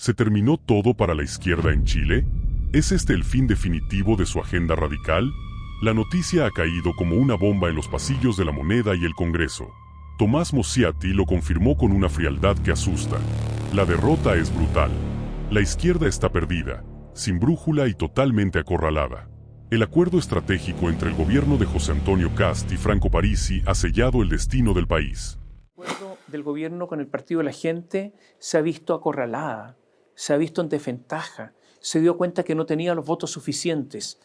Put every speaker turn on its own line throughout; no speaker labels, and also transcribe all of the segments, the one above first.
¿Se terminó todo para la izquierda en Chile? ¿Es este el fin definitivo de su agenda radical? La noticia ha caído como una bomba en los pasillos de la Moneda y el Congreso. Tomás Mosiati lo confirmó con una frialdad que asusta. La derrota es brutal. La izquierda está perdida, sin brújula y totalmente acorralada. El acuerdo estratégico entre el gobierno de José Antonio Kast y Franco Parisi ha sellado el destino del país.
El acuerdo del gobierno con el Partido de la Gente se ha visto acorralada, se ha visto en desventaja, se dio cuenta que no tenía los votos suficientes,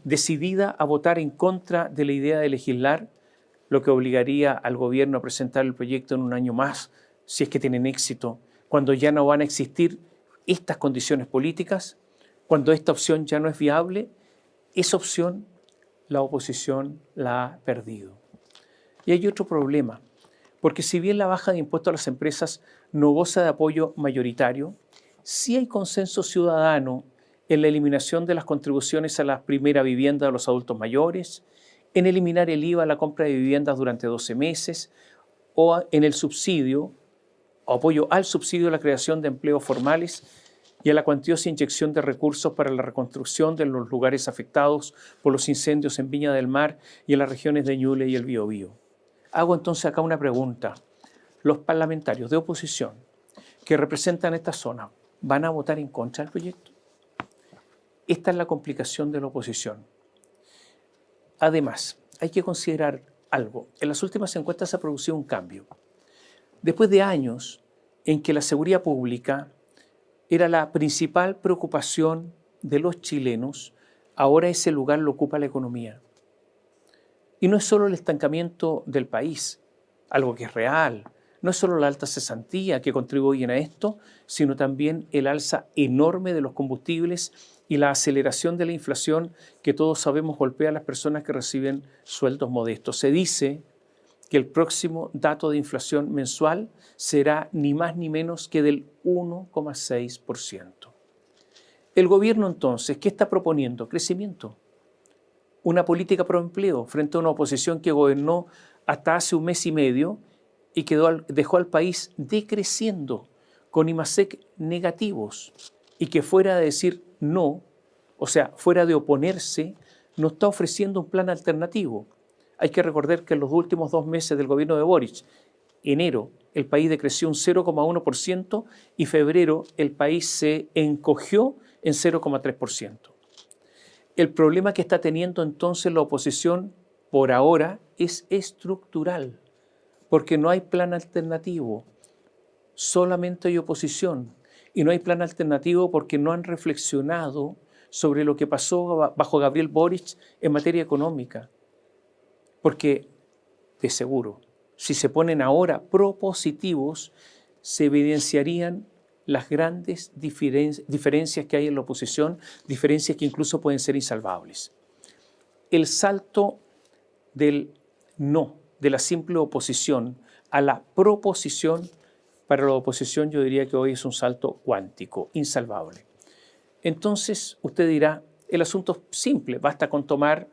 decidida a votar en contra de la idea de legislar, lo que obligaría al gobierno a presentar el proyecto en un año más, si es que tienen éxito, cuando ya no van a existir estas condiciones políticas, cuando esta opción ya no es viable. Esa opción la oposición la ha perdido. Y hay otro problema, porque si bien la baja de impuestos a las empresas no goza de apoyo mayoritario, sí hay consenso ciudadano en la eliminación de las contribuciones a la primera vivienda de los adultos mayores, en eliminar el IVA a la compra de viviendas durante 12 meses o en el subsidio, apoyo al subsidio a la creación de empleos formales y a la cuantiosa inyección de recursos para la reconstrucción de los lugares afectados por los incendios en Viña del Mar y en las regiones de Ñuble y el Biobío. Hago entonces acá una pregunta. ¿Los parlamentarios de oposición que representan esta zona van a votar en contra del proyecto? Esta es la complicación de la oposición. Además, hay que considerar algo. En las últimas encuestas se ha producido un cambio. Después de años en que la seguridad pública era la principal preocupación de los chilenos, ahora ese lugar lo ocupa la economía. Y no es solo el estancamiento del país, algo que es real, no es solo la alta cesantía que contribuyen a esto, sino también el alza enorme de los combustibles y la aceleración de la inflación que todos sabemos golpea a las personas que reciben sueldos modestos. Se dice que el próximo dato de inflación mensual será ni más ni menos que del 1,6%. El gobierno entonces, ¿qué está proponiendo? Crecimiento. Una política pro empleo frente a una oposición que gobernó hasta hace un mes y medio y que dejó al país decreciendo con IMASEC negativos y que fuera de decir no, o sea, fuera de oponerse, no está ofreciendo un plan alternativo. Hay que recordar que en los últimos 2 meses del gobierno de Boric, enero, el país decreció un 0,1% y febrero el país se encogió en 0,3%. El problema que está teniendo entonces la oposición por ahora es estructural, porque no hay plan alternativo, solamente hay oposición. Y no hay plan alternativo porque no han reflexionado sobre lo que pasó bajo Gabriel Boric en materia económica. Porque, de seguro, si se ponen ahora propositivos, se evidenciarían las grandes diferencias que hay en la oposición, diferencias que incluso pueden ser insalvables. El salto del no, de la simple oposición a la proposición, para la oposición yo diría que hoy es un salto cuántico, insalvable. Entonces usted dirá, el asunto es simple, basta con tomar,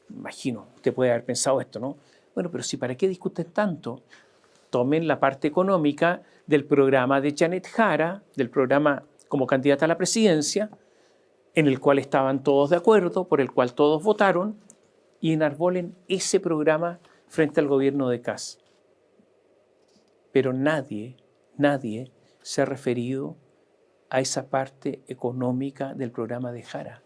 imagino, usted puede haber pensado esto, ¿no? Bueno, pero si ¿para qué discuten tanto? Tomen la parte económica del programa de Janet Jara, del programa como candidata a la presidencia, en el cual estaban todos de acuerdo, por el cual todos votaron, y enarbolen ese programa frente al gobierno de Kast. Pero nadie se ha referido a esa parte económica del programa de Jara.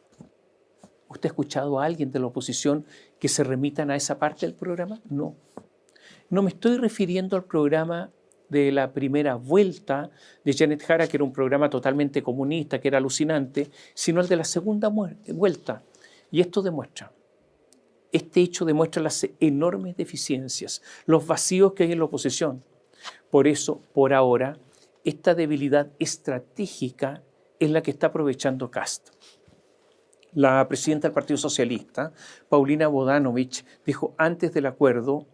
¿Usted ha escuchado a alguien de la oposición que se remitan a esa parte del programa? No. No me estoy refiriendo al programa de la primera vuelta de Janet Jara, que era un programa totalmente comunista, que era alucinante, sino al de la segunda vuelta. Y esto demuestra, este hecho demuestra las enormes deficiencias, los vacíos que hay en la oposición. Por eso, por ahora, esta debilidad estratégica es la que está aprovechando Kast. La presidenta del Partido Socialista, Paulina Bodanovich, dijo antes del acuerdo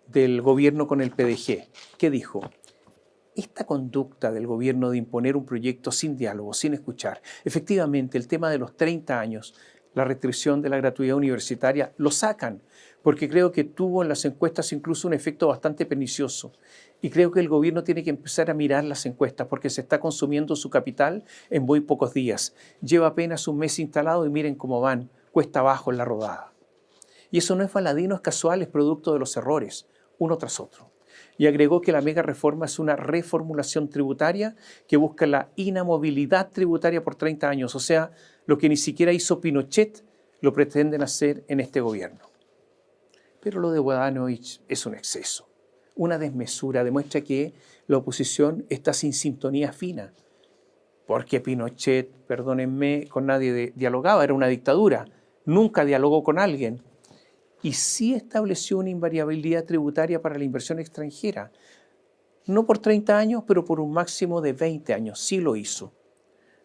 del gobierno con el PDG, ¿qué dijo? Esta conducta del gobierno de imponer un proyecto sin diálogo, sin escuchar, efectivamente el tema de los 30 años, la restricción de la gratuidad universitaria, lo sacan, porque creo que tuvo en las encuestas incluso un efecto bastante pernicioso. Y creo que el gobierno tiene que empezar a mirar las encuestas porque se está consumiendo su capital en muy pocos días. Lleva apenas un mes instalado y miren cómo van, cuesta abajo en la rodada. Y eso no es baladino, es casual, es producto de los errores, uno tras otro. Y agregó que la mega reforma es una reformulación tributaria que busca la inamovilidad tributaria por 30 años. O sea, lo que ni siquiera hizo Pinochet lo pretenden hacer en este gobierno. Pero lo de Bodanovich es un exceso, una desmesura, demuestra que la oposición está sin sintonía fina. Porque Pinochet, perdónenme, con nadie dialogaba, era una dictadura, nunca dialogó con alguien. Y sí estableció una invariabilidad tributaria para la inversión extranjera. No por 30 años, pero por un máximo de 20 años. Sí lo hizo.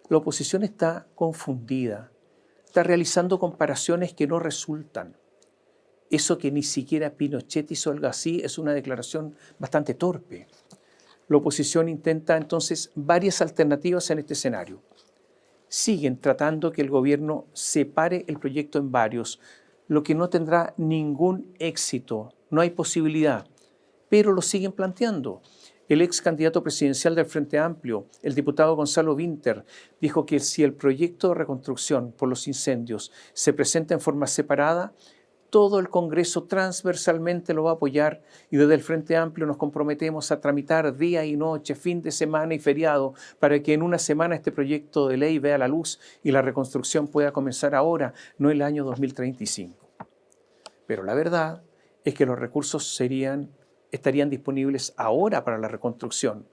La oposición está confundida. Está realizando comparaciones que no resultan. Eso que ni siquiera Pinochet hizo algo así es una declaración bastante torpe. La oposición intenta entonces varias alternativas en este escenario. Siguen tratando que el gobierno separe el proyecto en varios, lo que no tendrá ningún éxito, no hay posibilidad, pero lo siguen planteando. El ex candidato presidencial del Frente Amplio, el diputado Gonzalo Vinter, dijo que si el proyecto de reconstrucción por los incendios se presenta en forma separada, todo el Congreso transversalmente lo va a apoyar y desde el Frente Amplio nos comprometemos a tramitar día y noche, fin de semana y feriado para que en una semana este proyecto de ley vea la luz y la reconstrucción pueda comenzar ahora, no el año 2035. Pero la verdad es que los recursos estarían disponibles ahora para la reconstrucción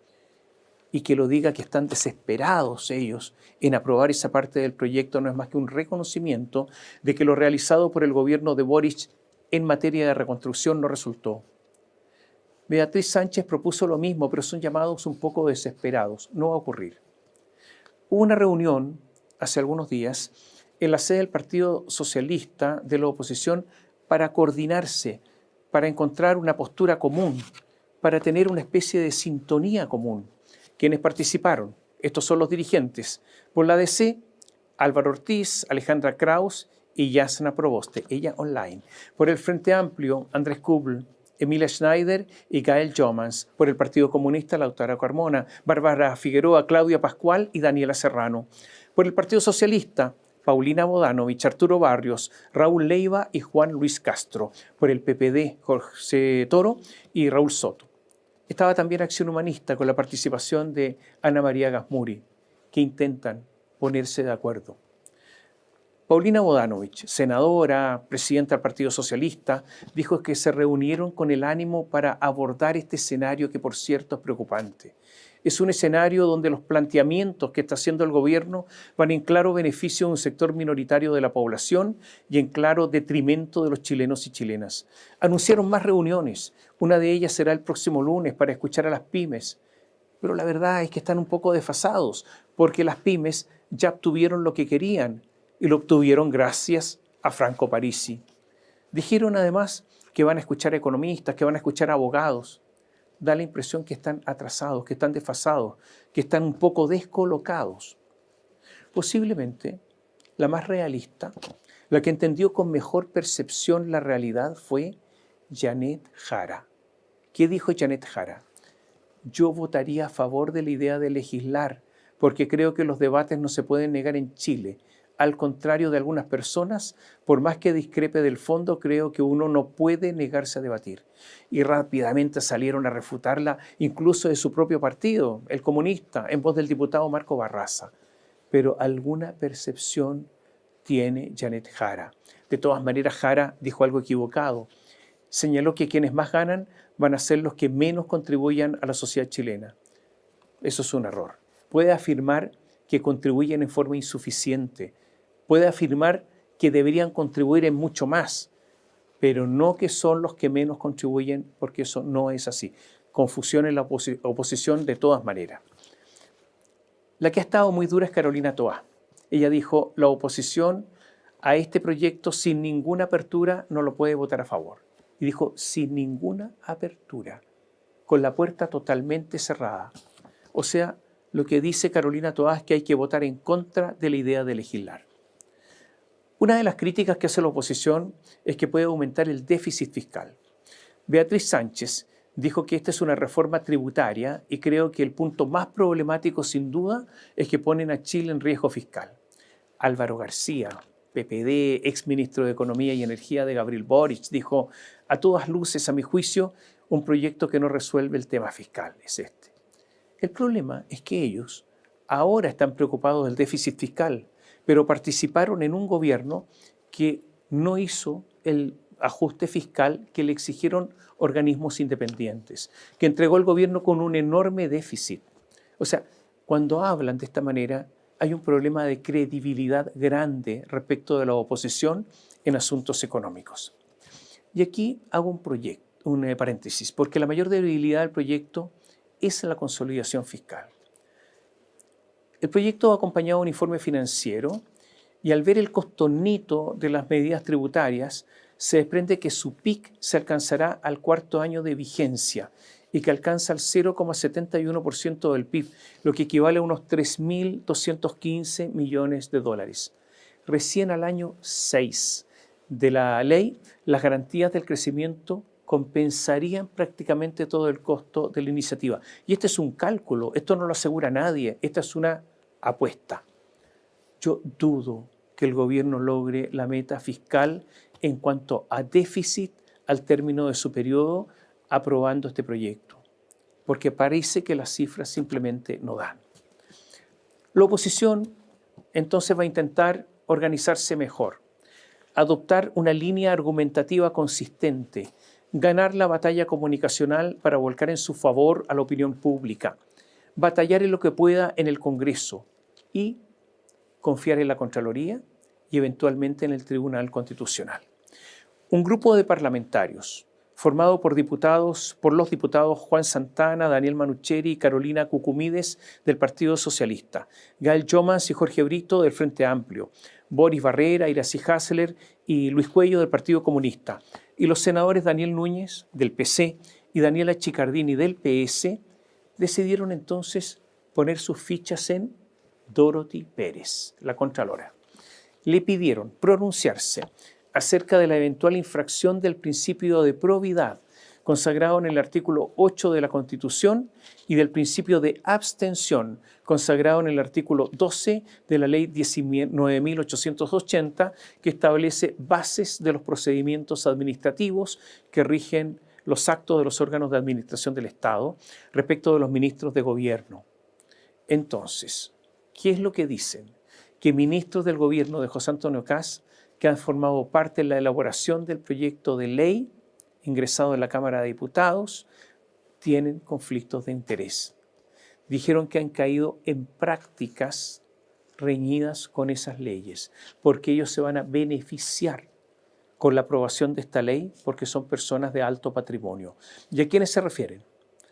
y que lo diga que están desesperados ellos en aprobar esa parte del proyecto no es más que un reconocimiento de que lo realizado por el gobierno de Boric en materia de reconstrucción no resultó. Beatriz Sánchez propuso lo mismo, pero son llamados un poco desesperados. No va a ocurrir. Hubo una reunión hace algunos días en la sede del Partido Socialista de la oposición para coordinarse, para encontrar una postura común, para tener una especie de sintonía común. Quienes participaron, estos son los dirigentes. Por la DC, Álvaro Ortiz, Alejandra Kraus y Yasna Proboste, ella online. Por el Frente Amplio, Andrés Kubl, Emilia Schneider y Gael Jomans. Por el Partido Comunista, Lautaro Carmona, Bárbara Figueroa, Claudia Pascual y Daniela Serrano. Por el Partido Socialista, Paulina Bodanovich, Arturo Barrios, Raúl Leiva y Juan Luis Castro. Por el PPD, Jorge Toro y Raúl Soto. Estaba también Acción Humanista con la participación de Ana María Gasmuri, que intentan ponerse de acuerdo. Paulina Bodanovich, senadora, presidenta del Partido Socialista, dijo que se reunieron con el ánimo para abordar este escenario que, por cierto, es preocupante. Es un escenario donde los planteamientos que está haciendo el gobierno van en claro beneficio de un sector minoritario de la población y en claro detrimento de los chilenos y chilenas. Anunciaron más reuniones. Una de ellas será el próximo lunes para escuchar a las pymes. Pero la verdad es que están un poco desfasados porque las pymes ya obtuvieron lo que querían y lo obtuvieron gracias a Franco Parisi. Dijeron además que van a escuchar economistas, que van a escuchar abogados. Da la impresión que están atrasados, que están desfasados, que están un poco descolocados. Posiblemente la más realista, la que entendió con mejor percepción la realidad fue Janet Jara. ¿Qué dijo Janet Jara? Yo votaría a favor de la idea de legislar porque creo que los debates no se pueden negar en Chile. Al contrario de algunas personas, por más que discrepe del fondo, creo que uno no puede negarse a debatir. Y rápidamente salieron a refutarla, incluso de su propio partido, el comunista, en voz del diputado Marco Barraza. Pero alguna percepción tiene Janet Jara. De todas maneras, Jara dijo algo equivocado. Señaló que quienes más ganan van a ser los que menos contribuyan a la sociedad chilena. Eso es un error. Puede afirmar que contribuyen en forma insuficiente. Puede afirmar que deberían contribuir en mucho más, pero no que son los que menos contribuyen, porque eso no es así. Confusión en la oposición de todas maneras. La que ha estado muy dura es Carolina Toá. Ella dijo, la oposición a este proyecto sin ninguna apertura no lo puede votar a favor. Y dijo, sin ninguna apertura, con la puerta totalmente cerrada. O sea, lo que dice Carolina Toá es que hay que votar en contra de la idea de legislar. Una de las críticas que hace la oposición es que puede aumentar el déficit fiscal. Beatriz Sánchez dijo que esta es una reforma tributaria y creo que el punto más problemático sin duda es que ponen a Chile en riesgo fiscal. Álvaro García, PPD, exministro de Economía y Energía de Gabriel Boric, dijo: a todas luces, a mi juicio, un proyecto que no resuelve el tema fiscal es este. El problema es que ellos ahora están preocupados del déficit fiscal, pero participaron en un gobierno que no hizo el ajuste fiscal que le exigieron organismos independientes, que entregó el gobierno con un enorme déficit. O sea, cuando hablan de esta manera, hay un problema de credibilidad grande respecto de la oposición en asuntos económicos. Y aquí hago un paréntesis, porque la mayor debilidad del proyecto es la consolidación fiscal. El proyecto ha acompañado un informe financiero y al ver el costo neto de las medidas tributarias, se desprende que su pic se alcanzará al cuarto año de vigencia y que alcanza el 0,71% del PIB, lo que equivale a unos 3.215 millones de dólares. Recién al año 6 de la ley, las garantías del crecimiento compensarían prácticamente todo el costo de la iniciativa. Y este es un cálculo, esto no lo asegura nadie, esta es una apuesta. Yo dudo que el gobierno logre la meta fiscal en cuanto a déficit al término de su periodo aprobando este proyecto, porque parece que las cifras simplemente no dan. La oposición entonces va a intentar organizarse mejor, adoptar una línea argumentativa consistente, ganar la batalla comunicacional para volcar en su favor a la opinión pública, batallar en lo que pueda en el Congreso y confiar en la Contraloría y eventualmente en el Tribunal Constitucional. Un grupo de parlamentarios formado por los diputados Juan Santana, Daniel Manucheri y Carolina Cucumides del Partido Socialista, Gael Jomans y Jorge Brito del Frente Amplio, Boris Barrera, Iracy Hasseler y Luis Cuello del Partido Comunista, y los senadores Daniel Núñez del PC y Daniela Chicardini del PS, decidieron entonces poner sus fichas en Dorothy Pérez, la Contralora. Le pidieron pronunciarse acerca de la eventual infracción del principio de probidad consagrado en el artículo 8 de la Constitución y del principio de abstención consagrado en el artículo 12 de la Ley 19.880, que establece bases de los procedimientos administrativos que rigen los actos de los órganos de administración del Estado respecto de los ministros de gobierno. Entonces, ¿qué es lo que dicen? Que ministros del gobierno de José Antonio Kast, que han formado parte en la elaboración del proyecto de ley ingresado en la Cámara de Diputados, tienen conflictos de interés. Dijeron que han caído en prácticas reñidas con esas leyes, porque ellos se van a beneficiar con la aprobación de esta ley, porque son personas de alto patrimonio. ¿Y a quiénes se refieren?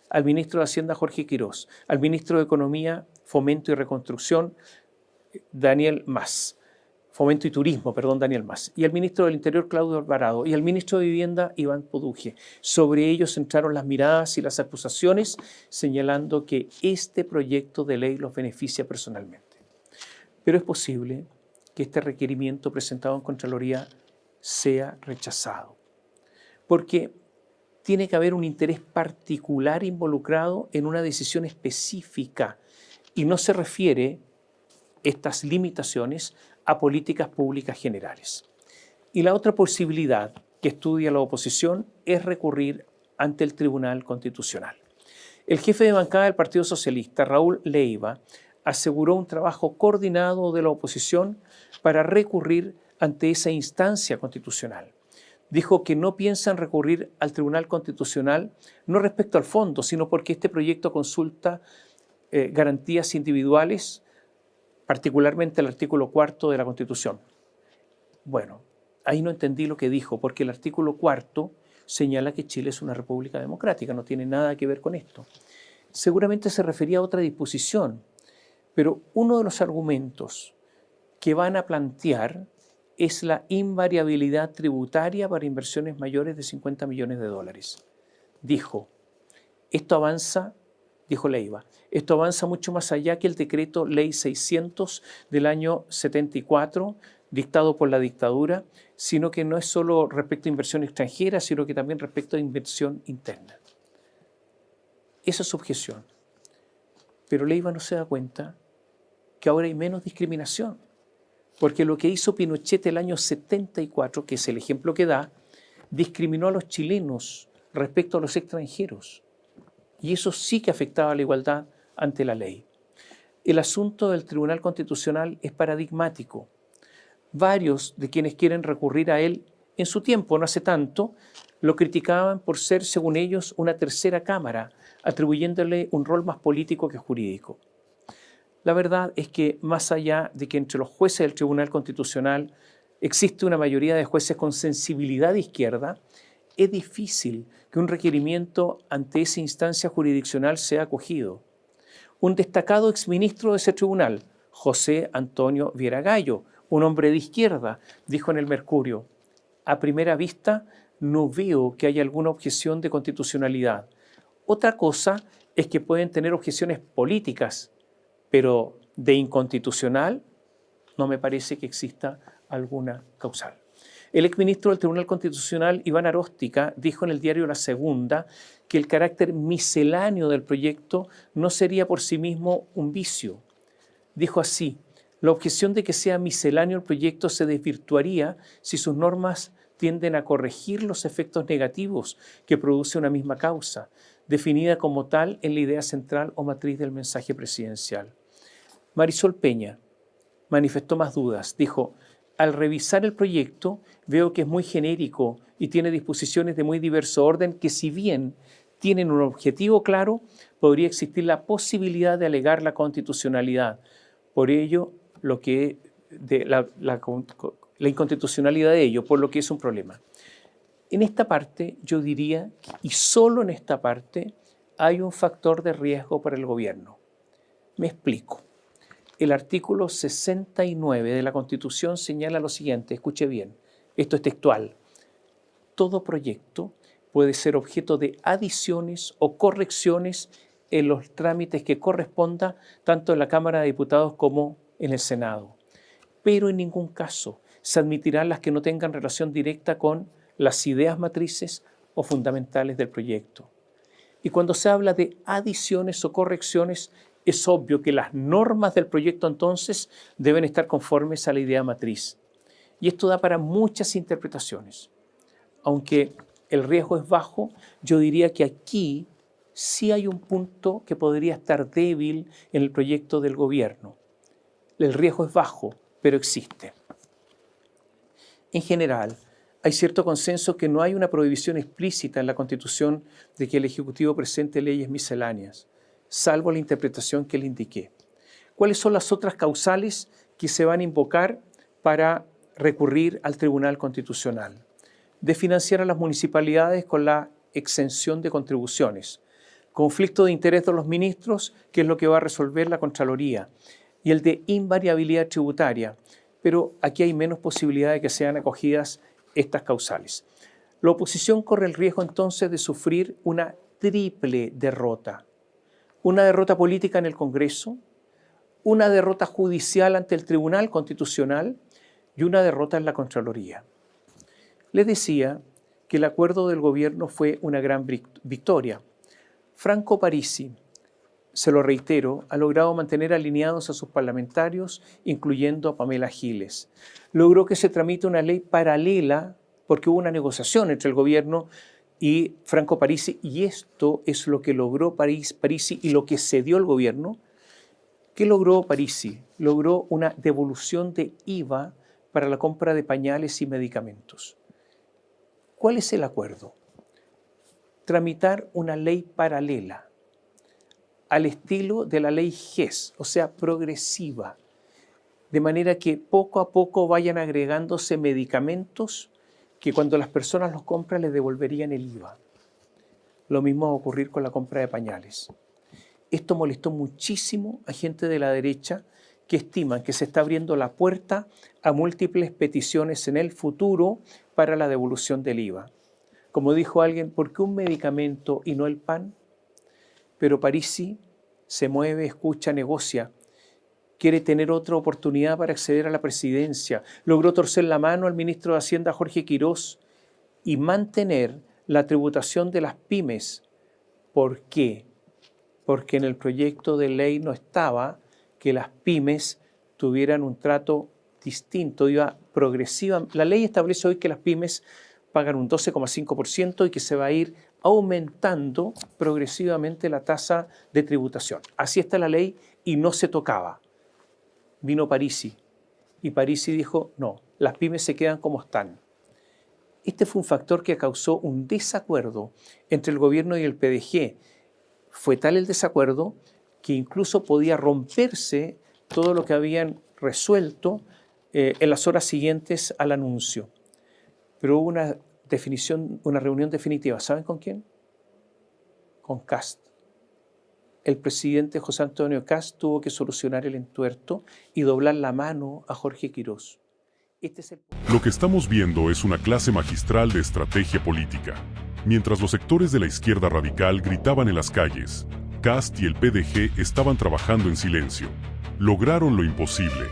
Al ministro de Hacienda, Jorge Quirós, al ministro de Economía, Fomento y Reconstrucción, Daniel Mas, Fomento y Turismo, Daniel Mas, y al ministro del Interior, Claudio Alvarado, y al ministro de Vivienda, Iván Poduje. Sobre ellos centraron las miradas y las acusaciones, señalando que este proyecto de ley los beneficia personalmente. Pero es posible que este requerimiento presentado en Contraloría sea rechazado, porque tiene que haber un interés particular involucrado en una decisión específica y no se refiere estas limitaciones a políticas públicas generales. Y la otra posibilidad que estudia la oposición es recurrir ante el Tribunal Constitucional. El jefe de bancada del Partido Socialista, Raúl Leiva, aseguró un trabajo coordinado de la oposición para recurrir ante esa instancia constitucional. Dijo que no piensan recurrir al Tribunal Constitucional no respecto al fondo, sino porque este proyecto consulta garantías individuales, particularmente el artículo 4 de la Constitución. Bueno, ahí no entendí lo que dijo, porque el artículo 4 señala que Chile es una república democrática, no tiene nada que ver con esto. Seguramente se refería a otra disposición, pero uno de los argumentos que van a plantear es la invariabilidad tributaria para inversiones mayores de 50 millones de dólares. Dijo, esto avanza, dijo Leiva, esto avanza mucho más allá que el decreto Ley 600 del año 74, dictado por la dictadura, sino que no es solo respecto a inversión extranjera, sino que también respecto a inversión interna. Esa es su objeción. Pero Leiva no se da cuenta que ahora hay menos discriminación, porque lo que hizo Pinochet el año 74, que es el ejemplo que da, discriminó a los chilenos respecto a los extranjeros. Y eso sí que afectaba a la igualdad ante la ley. El asunto del Tribunal Constitucional es paradigmático. Varios de quienes quieren recurrir a él en su tiempo, no hace tanto, lo criticaban por ser, según ellos, una tercera cámara, atribuyéndole un rol más político que jurídico. La verdad es que más allá de que entre los jueces del Tribunal Constitucional existe una mayoría de jueces con sensibilidad de izquierda, es difícil que un requerimiento ante esa instancia jurisdiccional sea acogido. Un destacado exministro de ese tribunal, José Antonio Viera Gallo, un hombre de izquierda, dijo en el Mercurio: a primera vista no veo que haya alguna objeción de constitucionalidad. Otra cosa es que pueden tener objeciones políticas, pero de inconstitucional no me parece que exista alguna causal. El exministro del Tribunal Constitucional, Iván Aróstica, dijo en el diario La Segunda que el carácter misceláneo del proyecto no sería por sí mismo un vicio. Dijo así: la objeción de que sea misceláneo el proyecto se desvirtuaría si sus normas tienden a corregir los efectos negativos que produce una misma causa, definida como tal en la idea central o matriz del mensaje presidencial. Marisol Peña manifestó más dudas. Dijo: al revisar el proyecto veo que es muy genérico y tiene disposiciones de muy diverso orden que, si bien tienen un objetivo claro, podría existir la posibilidad de alegar la constitucionalidad. Por ello, la inconstitucionalidad de ello, por lo que es un problema. En esta parte, yo diría, y solo en esta parte, hay un factor de riesgo para el gobierno. Me explico. El artículo 69 de la Constitución señala lo siguiente, escuche bien, esto es textual: todo proyecto puede ser objeto de adiciones o correcciones en los trámites que corresponda tanto en la Cámara de Diputados como en el Senado, pero en ningún caso se admitirán las que no tengan relación directa con las ideas matrices o fundamentales del proyecto. Y cuando se habla de adiciones o correcciones, es obvio que las normas del proyecto entonces deben estar conformes a la idea matriz. Y esto da para muchas interpretaciones. Aunque el riesgo es bajo, yo diría que aquí sí hay un punto que podría estar débil en el proyecto del gobierno. El riesgo es bajo, pero existe. En general, hay cierto consenso que no hay una prohibición explícita en la Constitución de que el Ejecutivo presente leyes misceláneas, salvo la interpretación que le indiqué. ¿Cuáles son las otras causales que se van a invocar para recurrir al Tribunal Constitucional? De financiar a las municipalidades con la exención de contribuciones, conflicto de interés de los ministros, que es lo que va a resolver la Contraloría, y el de invariabilidad tributaria, pero aquí hay menos posibilidad de que sean acogidas estas causales. La oposición corre el riesgo entonces de sufrir una triple derrota. Una derrota política en el Congreso, una derrota judicial ante el Tribunal Constitucional y una derrota en la Contraloría. Les decía que el acuerdo del gobierno fue una gran victoria. Franco Parisi, se lo reitero, ha logrado mantener alineados a sus parlamentarios, incluyendo a Pamela Giles. Logró que se tramite una ley paralela porque hubo una negociación entre el gobierno y Franco Parisi, y esto es lo que logró Parisi y lo que cedió el gobierno. ¿Qué logró Parisi? Logró una devolución de IVA para la compra de pañales y medicamentos. ¿Cuál es el acuerdo? Tramitar una ley paralela al estilo de la ley GES, o sea, progresiva, de manera que poco a poco vayan agregándose medicamentos que cuando las personas los compran les devolverían el IVA. Lo mismo va a ocurrir con la compra de pañales. Esto molestó muchísimo a gente de la derecha que estiman que se está abriendo la puerta a múltiples peticiones en el futuro para la devolución del IVA. Como dijo alguien, ¿por qué un medicamento y no el pan? Pero Parisi se mueve, escucha, negocia. Quiere tener otra oportunidad para acceder a la presidencia. Logró torcer la mano al ministro de Hacienda, Jorge Quirós, y mantener la tributación de las pymes. ¿Por qué? porque en el proyecto de ley no estaba que las pymes tuvieran un trato distinto, iba progresiva. La ley establece hoy que las pymes pagan un 12,5% y que se va a ir aumentando progresivamente la tasa de tributación. Así está la ley y no se tocaba. Vino Parisi y Parisi dijo, no, las pymes se quedan como están. Este fue un factor que causó un desacuerdo entre el gobierno y el PDG. Fue tal el desacuerdo que incluso podía romperse todo lo que habían resuelto en las horas siguientes al anuncio. Pero hubo una reunión definitiva. ¿Saben con quién? Con Kast. El presidente José Antonio Kast tuvo que solucionar el entuerto y doblar la mano a Jorge Quirós.
Lo que estamos viendo es una clase magistral de estrategia política. Mientras los sectores de la izquierda radical gritaban en las calles, Kast y el PDG estaban trabajando en silencio. Lograron lo imposible.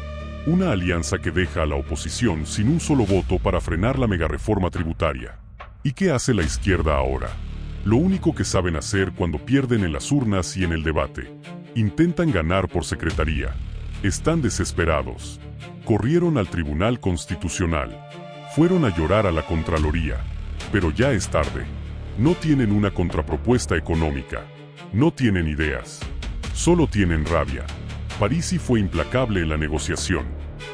Una alianza que deja a la oposición sin un solo voto para frenar la megareforma tributaria. ¿Y qué hace la izquierda ahora? Lo único que saben hacer cuando pierden en las urnas y en el debate. Intentan ganar por secretaría. Están desesperados. Corrieron al Tribunal Constitucional. Fueron a llorar a la Contraloría. Pero ya es tarde. No tienen una contrapropuesta económica. No tienen ideas. Solo tienen rabia. Parisi fue implacable en la negociación.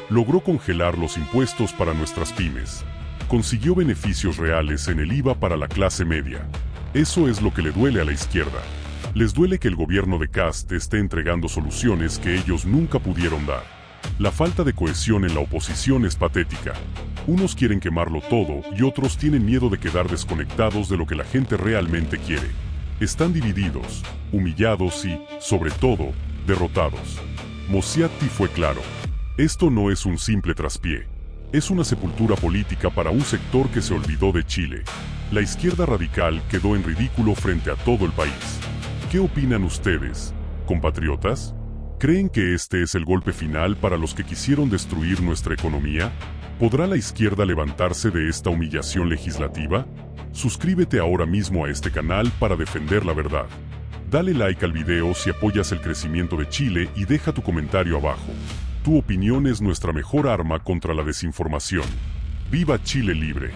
Logró congelar los impuestos para nuestras pymes. Consiguió beneficios reales en el IVA para la clase media. Eso es lo que le duele a la izquierda. Les duele que el gobierno de Kast esté entregando soluciones que ellos nunca pudieron dar. La falta de cohesión en la oposición es patética. Unos quieren quemarlo todo y otros tienen miedo de quedar desconectados de lo que la gente realmente quiere. Están divididos, humillados y, sobre todo, derrotados. Moziatti fue claro. Esto no es un simple traspié. Es una sepultura política para un sector que se olvidó de Chile. La izquierda radical quedó en ridículo frente a todo el país. ¿Qué opinan ustedes, compatriotas? ¿Creen que este es el golpe final para los que quisieron destruir nuestra economía? ¿Podrá la izquierda levantarse de esta humillación legislativa? Suscríbete ahora mismo a este canal para defender la verdad. Dale like al video si apoyas el crecimiento de Chile y deja tu comentario abajo. Tu opinión es nuestra mejor arma contra la desinformación. ¡Viva Chile libre!